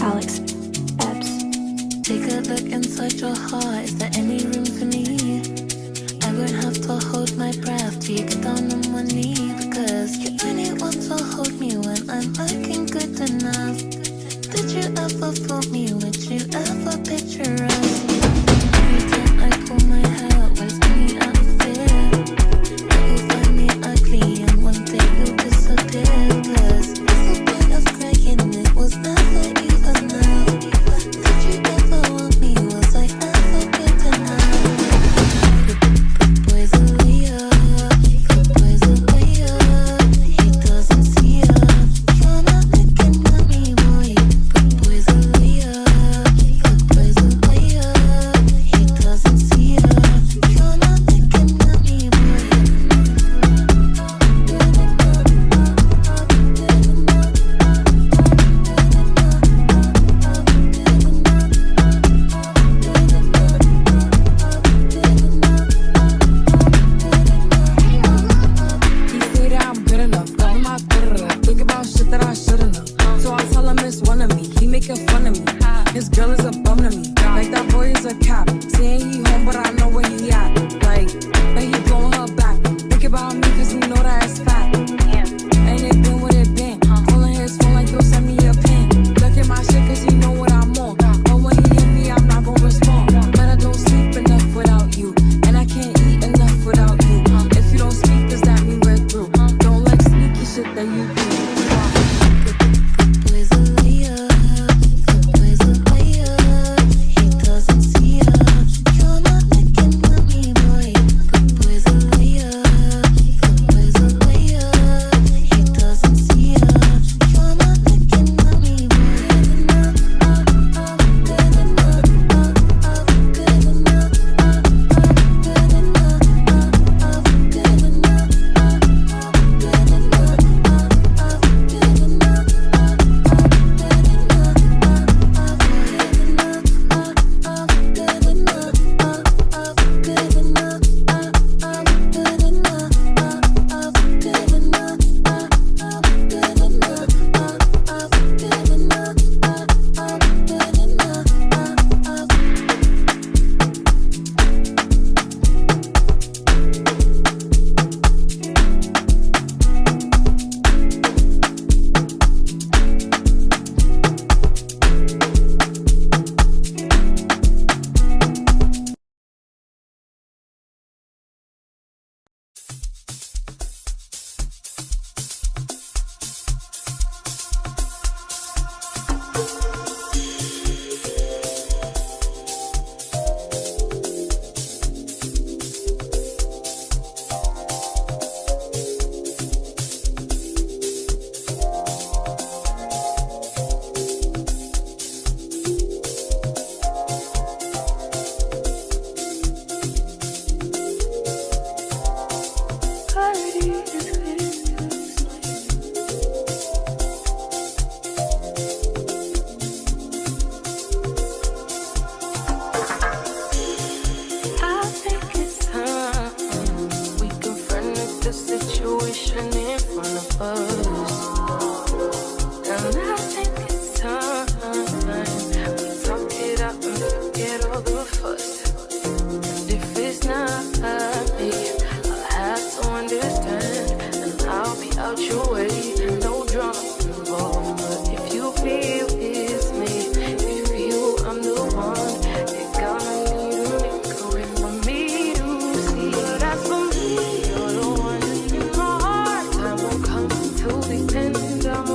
Alex, Ebbs. Take a look inside your heart. Is there any room for me? I won't have to hold my breath till you get down on one knee. Because you only want to hold me when I'm looking good enough. Did you ever fool me? Would you ever picture us? Every time I pull my hair, was me out of fear that you'll find me ugly and one day you'll disappear. Cause what's the point of crying? It was never even now. Did you ever want me? Was I ever good enough? Good boy's a liar. Good boy's a liar. He doesn't see us. You're not looking at me, boy. Good boy's a liar. Good boy's a liar. He doesn't see us. You're not looking at me, boy. He say that I'm good enough, loving my think about shit that I shouldn't have. So I tell him it's one of me, he making fun of me. His girl is a bum to me, like that boy is a cap. Saying he home, but I know where he at. Like, but he blowing her back. Think about me, cause he know that it's fat. Ain't it been what it been? Calling his phone like, yo, send me a pin. Look at my shit, cause he know what I'm on. But when he hit me, I'm not gonna respond. But I don't sleep enough without you, and I can't eat enough without you. If you don't speak, does that mean we're through? Don't like sneaky shit that you do. Good boy's a liar. Good boy's a liar. He doesn't see us. You're not looking at me, boy. Good boy's a liar. Good boy's a liar. He doesn't see us. You're not looking at me, boy. Good enough. Good enough. Good enough. Good enough. I think it's time we confronted the situation in front of us. And I think it's time we talk it out and forget all the fuss. And if it's not me, I'll have to understand, and I'll be out your way. No drama involved, but if you feel it's me, if you feel I'm the one, you're gonna need a makeaway for me to see. But as for me, you're the one in my heart. Time will come to the end. I'm